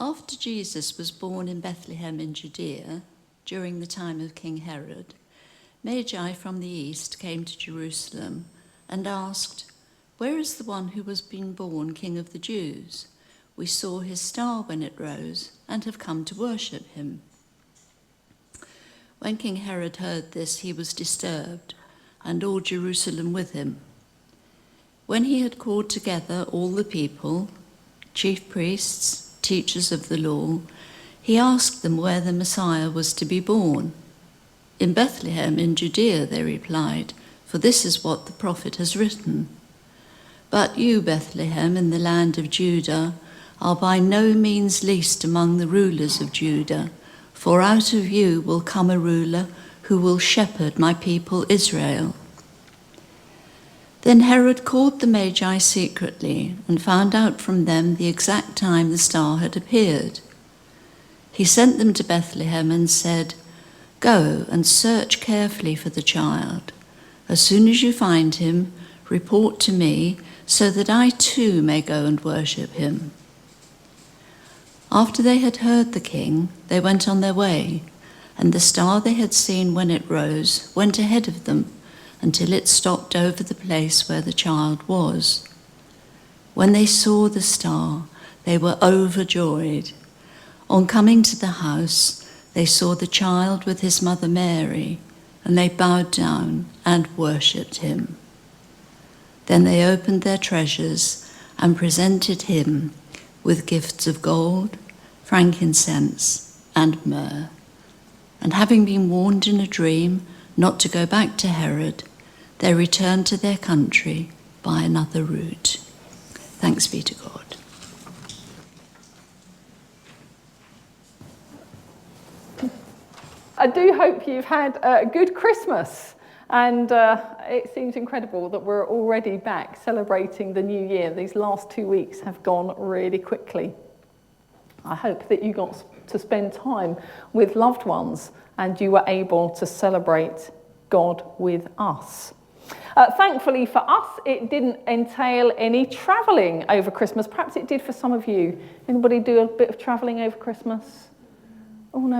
After Jesus was born in Bethlehem in Judea, during the time of King Herod, Magi from the east came to Jerusalem and asked, "Where is the one who has been born King of the Jews? We saw his star when it rose and have come to worship him." When King Herod heard this, he was disturbed, and all Jerusalem with him. When he had called together all the people, chief priests, teachers of the law, he asked them where the Messiah was to be born. "In Bethlehem in Judea," they replied, "for this is what the prophet has written. But you, Bethlehem, in the land of Judah, are by no means least among the rulers of Judah, for out of you will come a ruler who will shepherd my people Israel." Then Herod called the Magi secretly and found out from them the exact time the star had appeared. He sent them to Bethlehem and said, "Go and search carefully for the child. As soon as you find him, report to me so that I too may go and worship him." After they had heard the king, they went on their way, and the star they had seen when it rose went ahead of them until it stopped over the place where the child was. When they saw the star, they were overjoyed. On coming to the house, they saw the child with his mother Mary, and they bowed down and worshipped him. Then they opened their treasures and presented him with gifts of gold, frankincense, and myrrh. And having been warned in a dream not to go back to Herod, they returned to their country by another route. Thanks be to God. I do hope you've had a good Christmas, and it seems incredible that we're already back celebrating the new year. These last 2 weeks have gone really quickly. I hope that you got to spend time with loved ones and you were able to celebrate God with us. Thankfully for us, it didn't entail any travelling over Christmas. Perhaps it did for some of you. Anybody do a bit of travelling over Christmas? Oh no,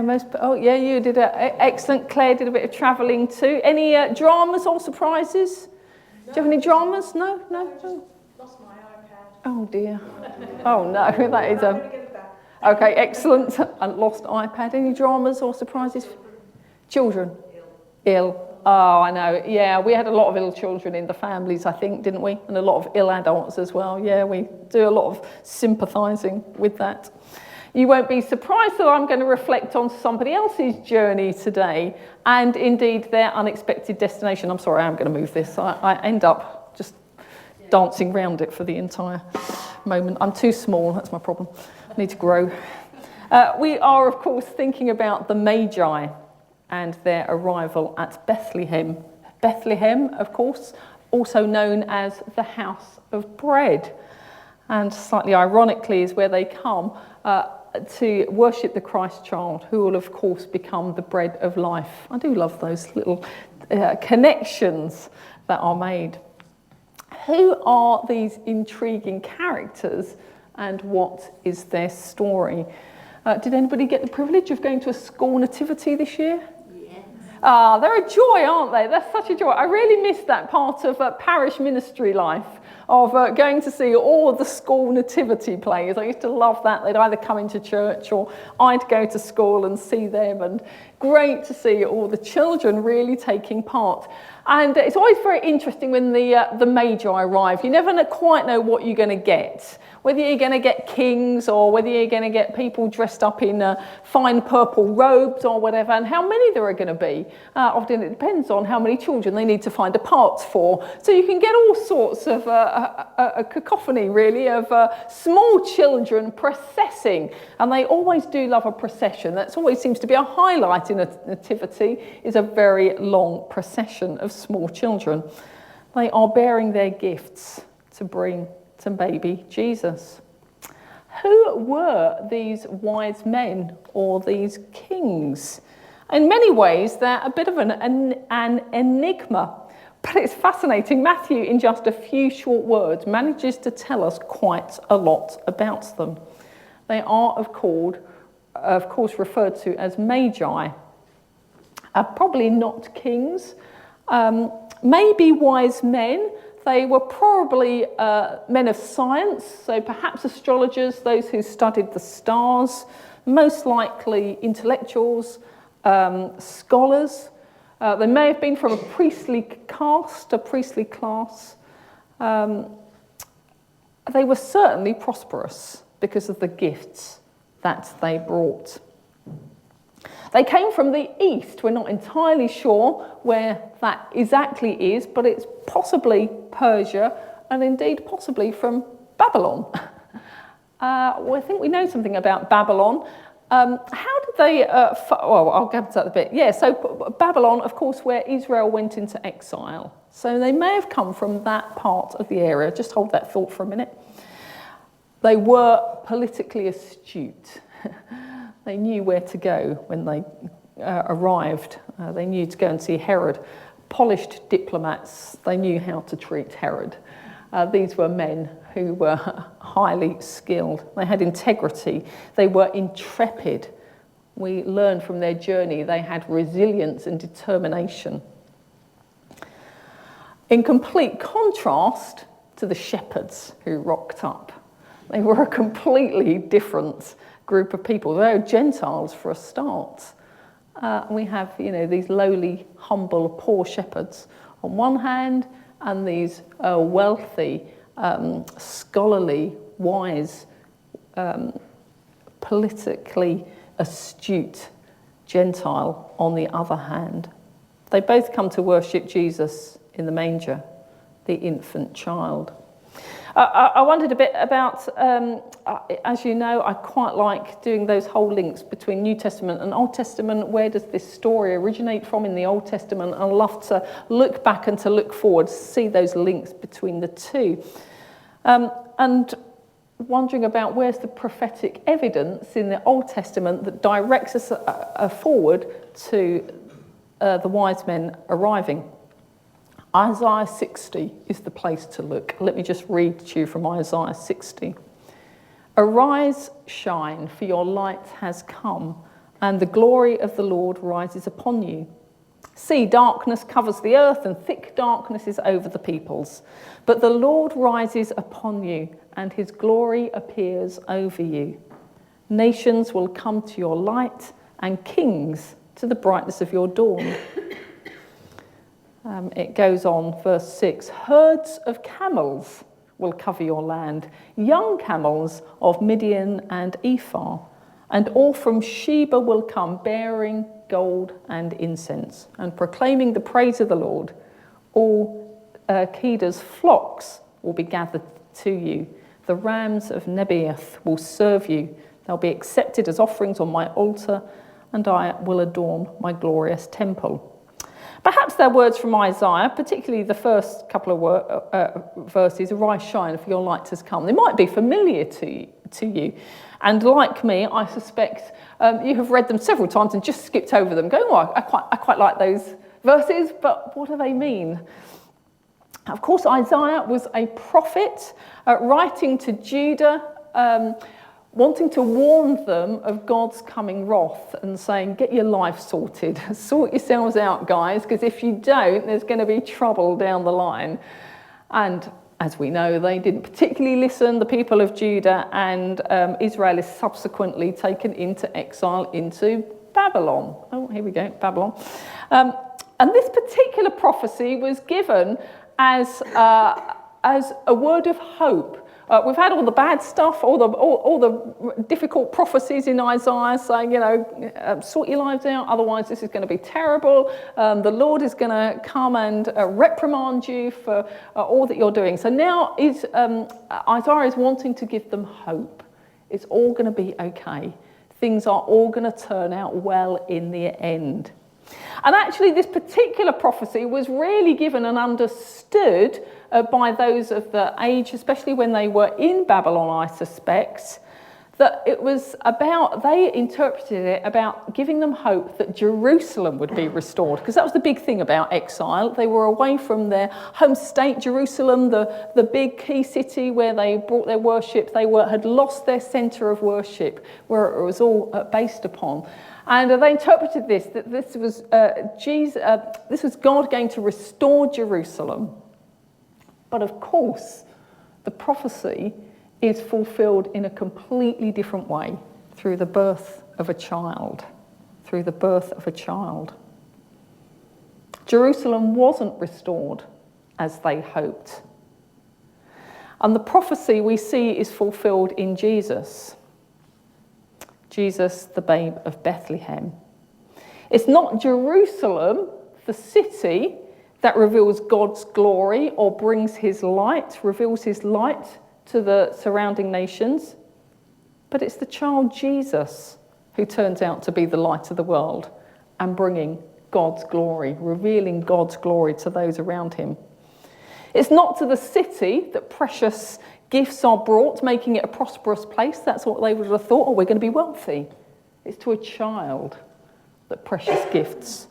yeah, you did. Excellent. Claire did a bit of travelling too. Any dramas or surprises? No. Do you have any dramas? No. Lost my iPad. Oh dear. Oh no, that is okay. Excellent. And lost iPad. Any dramas or surprises? Children. Ill. Oh, I know. Yeah, we had a lot of ill children in the families, I think, didn't we? And a lot of ill adults as well. Yeah, we do a lot of sympathising with that. You won't be surprised that I'm going to reflect on somebody else's journey today, and indeed their unexpected destination. I'm sorry, I'm going to move this. I end up just dancing around it for the entire moment. I'm too small, that's my problem. I need to grow. We are, of course, thinking about the Magi and their arrival at Bethlehem. Bethlehem, of course, also known as the House of Bread. And slightly ironically is where they come to worship the Christ child, who will, of course, become the bread of life. I do love those little connections that are made. Who are these intriguing characters and what is their story? Did anybody get the privilege of going to a school nativity this year? They're a joy, aren't they? They're such a joy. I really miss that part of parish ministry life, of going to see all the school nativity plays. I used to love that. They'd either come into church or I'd go to school and see them, and great to see all the children really taking part. And it's always very interesting when the Magi arrive. You never quite know what you're going to get. Whether you're going to get kings or whether you're going to get people dressed up in fine purple robes or whatever, and how many there are going to be. Often it depends on how many children they need to find a part for. So you can get all sorts of a cacophony, really, of small children processing. And they always do love a procession. That always seems to be a highlight in a nativity, is a very long procession of small children. They are bearing their gifts to bring to baby Jesus. Who were these wise men or these kings? In many ways, they're a bit of an enigma, but it's fascinating. Matthew, in just a few short words, manages to tell us quite a lot about them. They are, of course, referred to as Magi. Probably not kings, maybe wise men. They were probably men of science, so perhaps astrologers, those who studied the stars, most likely intellectuals, scholars. They may have been from a priestly caste, a priestly class. They were certainly prosperous because of the gifts that they brought. They came from the east. We're not entirely sure where that exactly is, but it's possibly Persia and indeed possibly from Babylon. Well, I think we know something about Babylon. How did they, well, I'll get to that a bit. Yeah, so Babylon, of course, where Israel went into exile. So they may have come from that part of the area. Just hold that thought for a minute. They were politically astute. They knew where to go when they arrived. They knew to go and see Herod. Polished diplomats, they knew how to treat Herod. These were men who were highly skilled. They had integrity. They were intrepid. We learned from their journey they had resilience and determination. In complete contrast to the shepherds who rocked up. They were a completely different group of people. They were Gentiles for a start. We have, these lowly, humble, poor shepherds on one hand, and these wealthy, scholarly, wise, politically astute Gentile on the other hand. They both come to worship Jesus in the manger, the infant child. I wondered a bit about, as you know, I quite like doing those whole links between New Testament and Old Testament. Where does this story originate from in the Old Testament? And I love to look back and to look forward, see those links between the two. And wondering about where's the prophetic evidence in the Old Testament that directs us forward to the wise men arriving. Isaiah 60 is the place to look. Let me just read to you from Isaiah 60. Arise, shine, for your light has come, and the glory of the Lord rises upon you. See, darkness covers the earth, and thick darkness is over the peoples. But the Lord rises upon you, and his glory appears over you. Nations will come to your light, and kings to the brightness of your dawn. It goes on, verse 6. Herds of camels will cover your land, young camels of Midian and Ephah, and all from Sheba will come, bearing gold and incense, and proclaiming the praise of the Lord. All Kedar's flocks will be gathered to you. The rams of Nebaioth will serve you. They'll be accepted as offerings on my altar, and I will adorn my glorious temple. Perhaps they're words from Isaiah, particularly the first couple of verses, arise, shine, for your light has come. They might be familiar to you. And like me, I suspect you have read them several times and just skipped over them, going, oh, I quite like those verses, but what do they mean? Of course, Isaiah was a prophet writing to Judah, wanting to warn them of God's coming wrath and saying, get your life sorted, sort yourselves out, guys, because if you don't, there's going to be trouble down the line. And as we know, they didn't particularly listen, the people of Judah, and Israel is subsequently taken into exile into Babylon. Oh, here we go, Babylon. And this particular prophecy was given as a word of hope. We've had all the bad stuff, all the difficult prophecies in Isaiah saying, sort your lives out, otherwise this is going to be terrible. The Lord is going to come and reprimand you for all that you're doing. So now Isaiah is wanting to give them hope. It's all going to be okay. Things are all going to turn out well in the end. And actually, this particular prophecy was really given and understood by those of the age, especially when they were in Babylon, I suspect, that it was about, they interpreted it about giving them hope that Jerusalem would be restored, because that was the big thing about exile. They were away from their home state, Jerusalem, the big key city where they brought their worship. They had lost their centre of worship, where it was all based upon. And they interpreted this, that this was God going to restore Jerusalem. But of course, the prophecy is fulfilled in a completely different way, through the birth of a child. Through the birth of a child. Jerusalem wasn't restored as they hoped. And the prophecy we see is fulfilled in Jesus. Jesus, the babe of Bethlehem. It's not Jerusalem, the city, that reveals God's glory or brings his light, reveals his light to the surrounding nations, but it's the child Jesus who turns out to be the light of the world and bringing God's glory, revealing God's glory to those around him. It's not to the city that precious gifts are brought, making it a prosperous place. That's what they would have thought, oh, we're going to be wealthy. It's to a child that precious gifts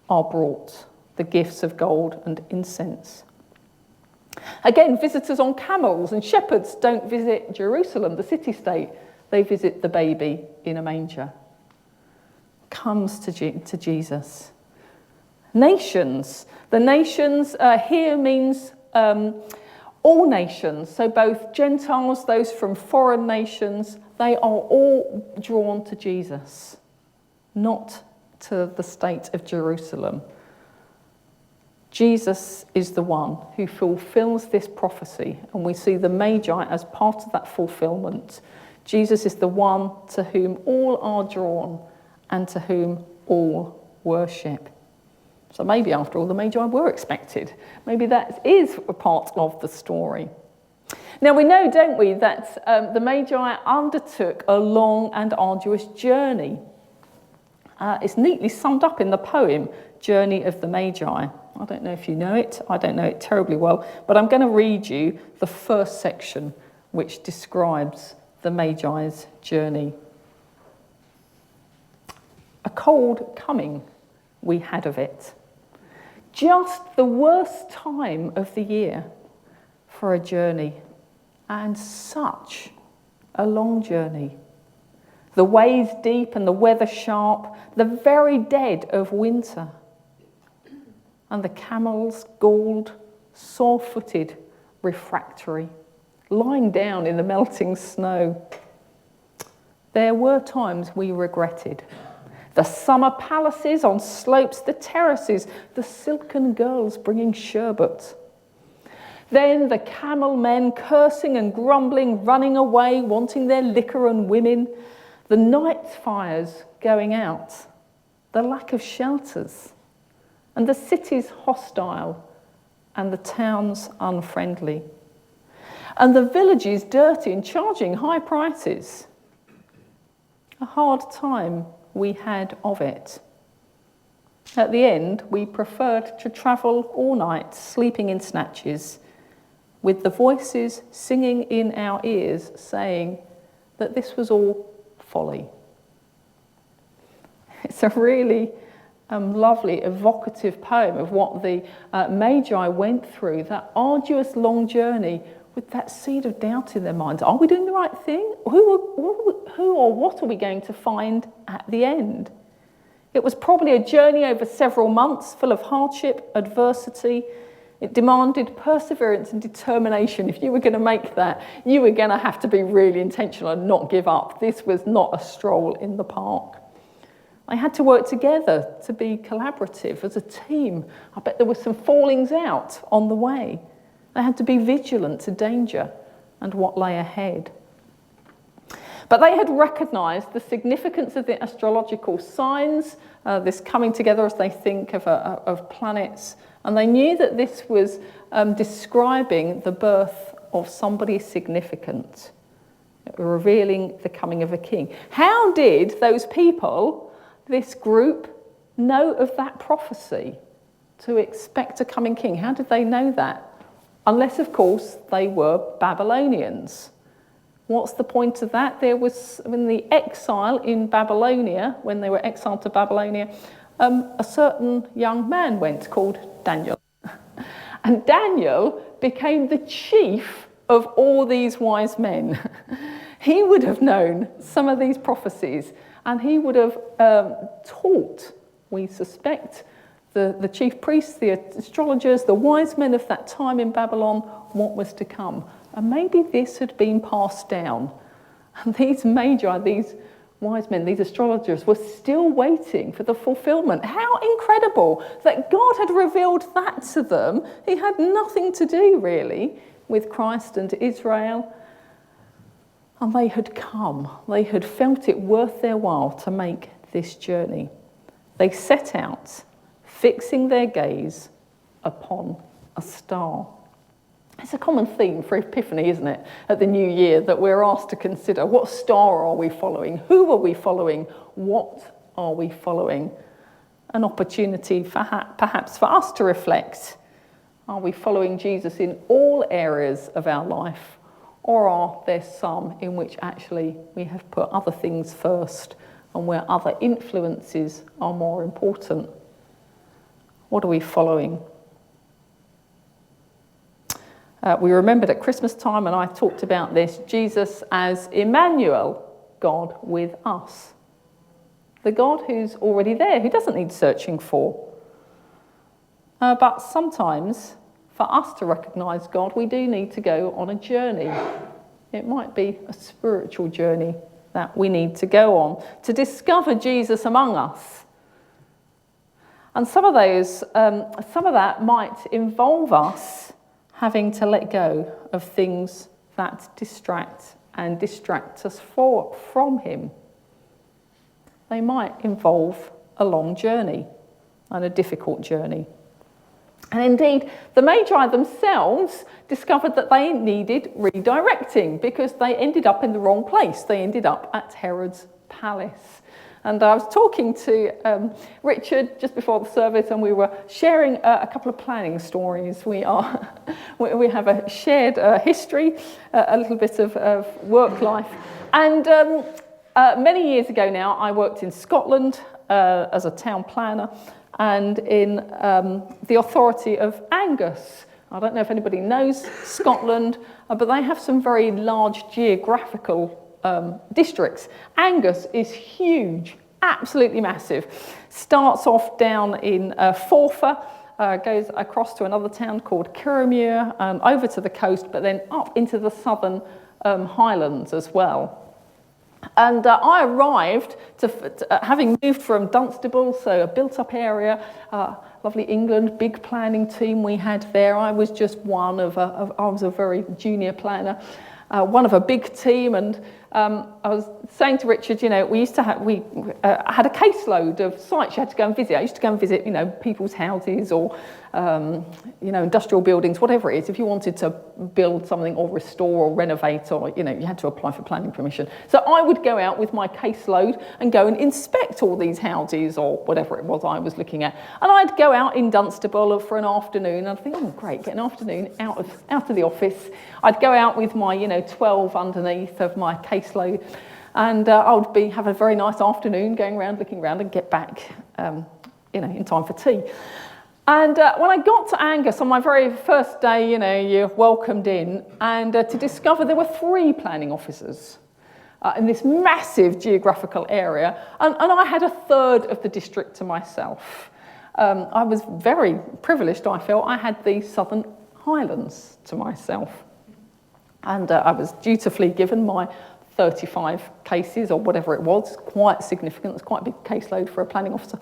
are brought, the gifts of gold and incense. Again, visitors on camels and shepherds don't visit Jerusalem, the city-state. They visit the baby in a manger. Comes to Jesus. Nations. The nations here means all nations. So both Gentiles, those from foreign nations, they are all drawn to Jesus, not to the state of Jerusalem. Jesus is the one who fulfills this prophecy, and we see the Magi as part of that fulfillment. Jesus is the one to whom all are drawn and to whom all worship. So maybe after all, the Magi were expected. Maybe that is a part of the story. Now we know, don't we, that the Magi undertook a long and arduous journey. It's neatly summed up in the poem, Journey of the Magi. I don't know if you know it. I don't know it terribly well, but I'm going to read you the first section, which describes the Magi's journey. A cold coming we had of it. Just the worst time of the year for a journey, and such a long journey. The ways deep and the weather sharp, the very dead of winter. And the camels galled, sore-footed, refractory, lying down in the melting snow. There were times we regretted. The summer palaces on slopes, the terraces, the silken girls bringing sherbet. Then the camel men cursing and grumbling, running away, wanting their liquor and women. The night fires going out, the lack of shelters, and the cities hostile and the towns unfriendly, and the villages dirty and charging high prices. A hard time we had of it. At the end, we preferred to travel all night, sleeping in snatches, with the voices singing in our ears, saying that this was all folly. It's a really lovely, evocative poem of what the Magi went through, that arduous long journey with that seed of doubt in their minds. Are we doing the right thing? Who or what are we going to find at the end? It was probably a journey over several months, full of hardship, adversity. It demanded perseverance and determination. If you were going to make that, you were going to have to be really intentional and not give up. This was not a stroll in the park. They had to work together to be collaborative as a team. I bet there were some fallings out on the way. They had to be vigilant to danger and what lay ahead. But they had recognised the significance of the astrological signs, this coming together as they think of planets, and they knew that this was describing the birth of somebody significant, revealing the coming of a king. How did those people, this group, know of that prophecy to expect a coming king? How did they know that? Unless, of course, they were Babylonians. What's the point of that? There was, in the exile in Babylonia, when they were exiled to Babylonia, a certain young man went called Daniel. And Daniel became the chief of all these wise men. He would have known some of these prophecies, and he would have taught, we suspect, the chief priests, the astrologers, the wise men of that time in Babylon, what was to come. And maybe this had been passed down. And these Magi, these wise men, these astrologers, were still waiting for the fulfillment. How incredible that God had revealed that to them. He had nothing to do, really, with Christ and Israel. And they had come. They had felt it worth their while to make this journey. They set out, fixing their gaze upon a star. It's a common theme for Epiphany, isn't it, at the new year, that we're asked to consider what star are we following, who are we following, what are we following? An opportunity perhaps for us to reflect. Are we following Jesus in all areas of our life, or are there some in which actually we have put other things first and where other influences are more important? What are we following? We remembered at Christmas time, and I talked about this, Jesus as Emmanuel, God with us. The God who's already there, who doesn't need searching for. But sometimes, for us to recognise God, we do need to go on a journey. It might be a spiritual journey that we need to go on to discover Jesus among us. And some of that might involve us having to let go of things that distract us from him. They might involve a long journey and a difficult journey. And indeed, the Magi themselves discovered that they needed redirecting because they ended up in the wrong place. They ended up at Herod's palace. And I was talking to Richard just before the service, and we were sharing a couple of planning stories. We have a shared history, a little bit of work life. And many years ago now, I worked in Scotland as a town planner and in the authority of Angus. I don't know if anybody knows Scotland, but they have some very large geographical districts. Angus is huge, absolutely massive. Starts off down in Forfar, goes across to another town called Kirriemuir, over to the coast, but then up into the southern Highlands as well. And I arrived having moved from Dunstable, so a built-up area, lovely England, big planning team we had there. I was just one I was a very junior planner. One of a big team, and I was saying to Richard, we used to have, had a caseload of sites you had to go and visit. I used to go and visit, people's houses or, industrial buildings, whatever it is. If you wanted to build something or restore or renovate or, you had to apply for planning permission. So I would go out with my caseload and go and inspect all these houses or whatever it was I was looking at. And I'd go out in Dunstable for an afternoon. I'd think, oh, great, get an afternoon out of the office. I'd go out with my, 12 underneath of my caseload, and I would have a very nice afternoon going around, looking around, and get back, in time for tea. And when I got to Angus on my very first day, you're welcomed in, and to discover there were 3 planning officers in this massive geographical area, and I had a third of the district to myself. I was very privileged, I felt. I had the Southern Highlands to myself. And I was dutifully given my 35 cases or whatever it was, quite significant. It's quite a big caseload for a planning officer.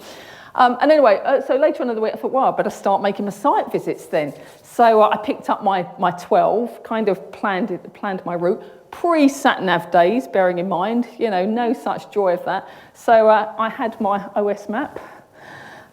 And anyway, so later on in the week, I thought, well, I better start making my site visits then. So I picked up my 12, kind of planned my route, pre-sat-nav days, bearing in mind, no such joy of that. So I had my OS map,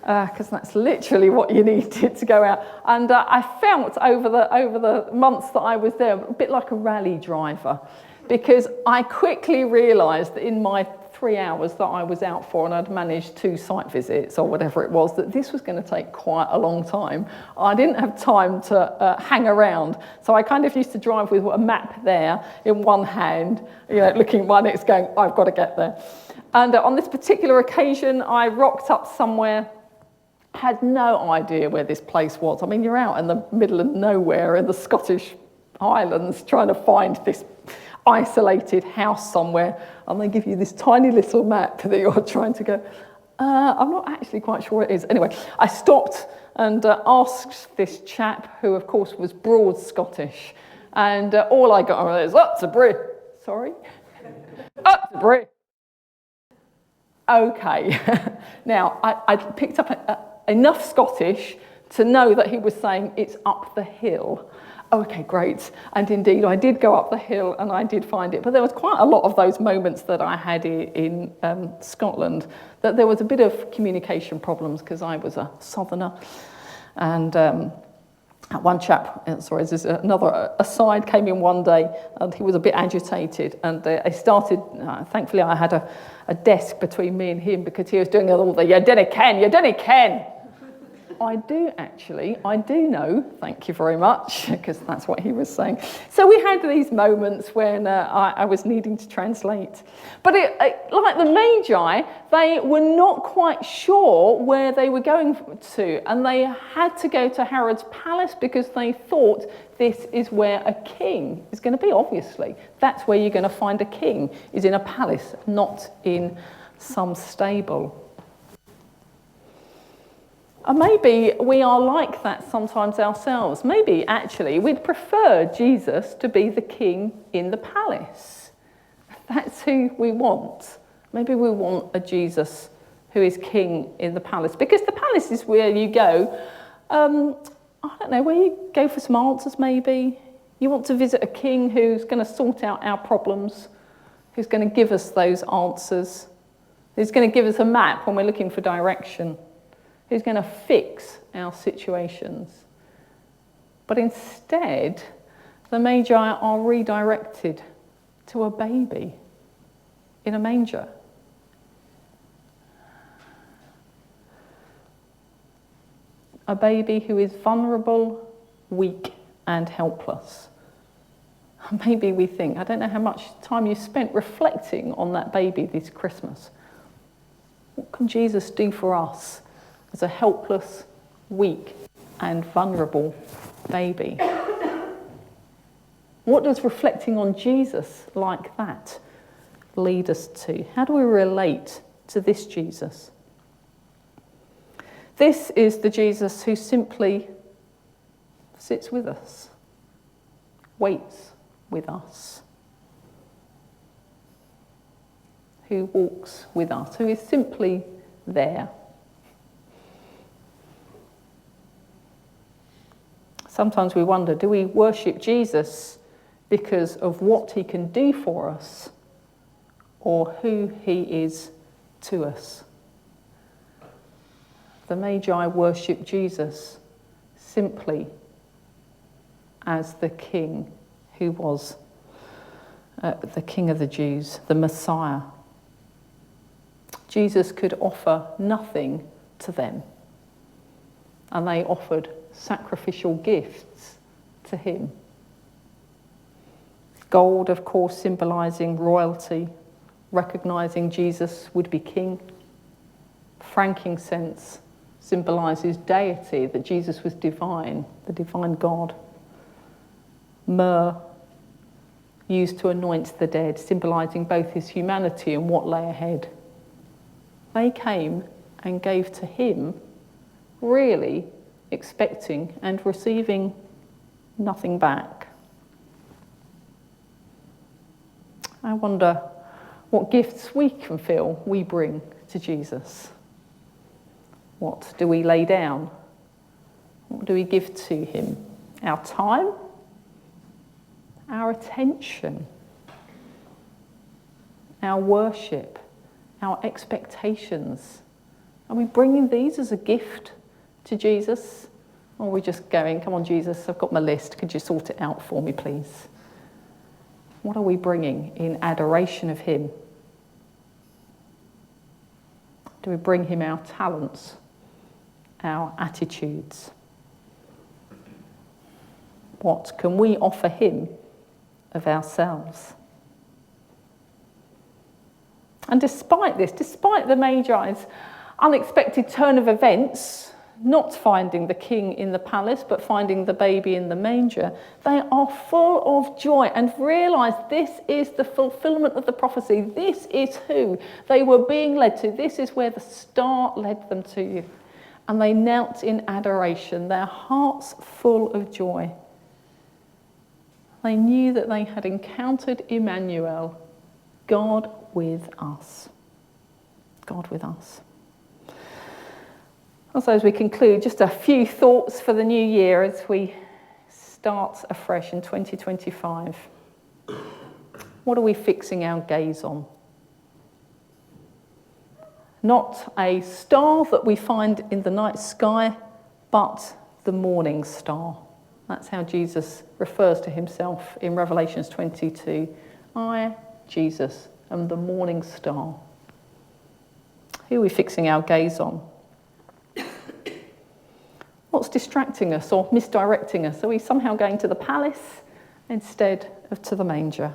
because that's literally what you needed to go out. And I felt over the months that I was there a bit like a rally driver, because I quickly realised that in my 3 hours that I was out for, and I'd managed 2 site visits or whatever it was, that this was going to take quite a long time. I didn't have time to hang around. So I kind of used to drive with a map there in one hand, looking at one, it's going, I've got to get there. And on this particular occasion, I rocked up somewhere, had no idea where this place was. I mean, you're out in the middle of nowhere in the Scottish Highlands trying to find this isolated house somewhere, and they give you this tiny little map that you're trying to go, I'm not actually quite sure what it is. Anyway, I stopped and asked this chap, who of course was broad Scottish, and all I got was, up to Brie. Sorry? Up to Brie. Okay. Now, I picked up enough Scottish to know that he was saying it's up the hill. Okay, great. And indeed, I did go up the hill and I did find it. But there was quite a lot of those moments that I had in Scotland, that there was a bit of communication problems because I was a southerner. And one chap, this is another aside, came in one day and he was a bit agitated. And I started, thankfully I had a desk between me and him because he was doing all the, you dinna ken. I do know, thank you very much, because that's what he was saying. So we had these moments when I was needing to translate. But like the Magi, they were not quite sure where they were going to, and they had to go to Herod's palace because they thought this is where a king is going to be, obviously. That's where you're going to find a king, is in a palace, not in some stable. And maybe we are like that sometimes ourselves. Maybe, actually, we'd prefer Jesus to be the king in the palace. That's who we want. Maybe we want a Jesus who is king in the palace. Because the palace is where you go, I don't know, where you go for some answers, maybe. You want to visit a king who's going to sort out our problems, who's going to give us those answers, who's going to give us a map when we're looking for direction, who's going to fix our situations. But instead, the Magi are redirected to a baby in a manger. A baby who is vulnerable, weak, and helpless. Maybe we think, I don't know how much time you spent reflecting on that baby this Christmas. What can Jesus do for us as a helpless, weak, and vulnerable baby? What does reflecting on Jesus like that lead us to? How do we relate to this Jesus? This is the Jesus who simply sits with us, waits with us, who walks with us, who is simply there. Sometimes we wonder, do we worship Jesus because of what he can do for us or who he is to us? The Magi worship Jesus simply as the king who was the King of the Jews, the Messiah. Jesus could offer nothing to them, and they offered sacrificial gifts to him. Gold, of course, symbolising royalty, recognising Jesus would be king. Frankincense symbolises deity, that Jesus was divine, the divine God. Myrrh, used to anoint the dead, symbolising both his humanity and what lay ahead. They came and gave to him, really expecting and receiving nothing back. I wonder what gifts we can feel we bring to Jesus. What do we lay down? What do we give to him? Our time? Our attention? Our worship? Our expectations? Are we bringing these as a gift to Jesus? Or are we just going, come on, Jesus, I've got my list. Could you sort it out for me, please? What are we bringing in adoration of him? Do we bring him our talents, our attitudes? What can we offer him of ourselves? And despite this, despite the Magi's unexpected turn of events, not finding the king in the palace, but finding the baby in the manger, they are full of joy and realise this is the fulfilment of the prophecy. This is who they were being led to. This is where the star led them to. And they knelt in adoration, their hearts full of joy. They knew that they had encountered Emmanuel, God with us. God with us. Also, as we conclude, just a few thoughts for the new year as we start afresh in 2025. What are we fixing our gaze on? Not a star that we find in the night sky, but the morning star. That's how Jesus refers to himself in Revelation 22. I, Jesus, am the morning star. Who are we fixing our gaze on? What's distracting us or misdirecting us? Are we somehow going to the palace instead of to the manger?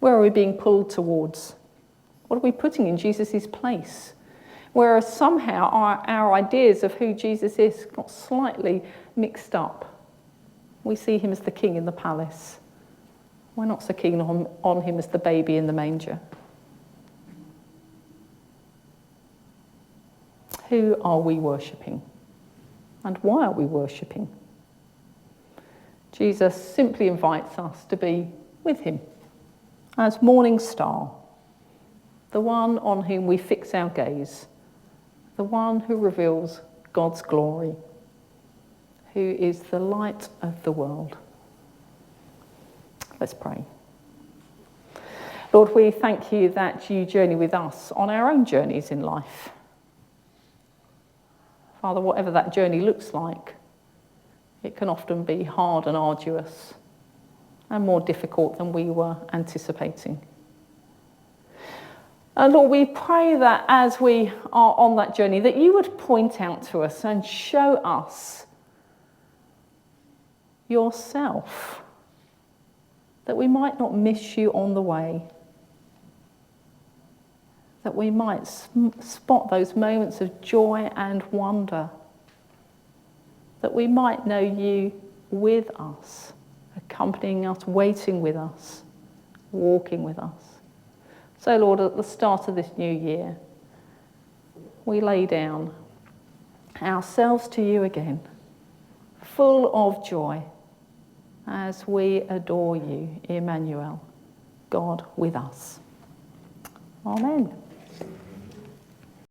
Where are we being pulled towards? What are we putting in Jesus' place? Whereas somehow our ideas of who Jesus is got slightly mixed up. We see him as the king in the palace. We're not so keen on him as the baby in the manger. Who are we worshipping? And why are we worshipping? Jesus simply invites us to be with him as morning star, the one on whom we fix our gaze, the one who reveals God's glory, who is the light of the world. Let's pray. Lord, we thank you that you journey with us on our own journeys in life. Father, whatever that journey looks like, it can often be hard and arduous and more difficult than we were anticipating. And Lord, we pray that as we are on that journey, that you would point out to us and show us yourself, that we might not miss you on the way, that we might spot those moments of joy and wonder, that we might know you with us, accompanying us, waiting with us, walking with us. So, Lord, at the start of this new year, we lay down ourselves to you again, full of joy, as we adore you, Emmanuel, God with us. Amen.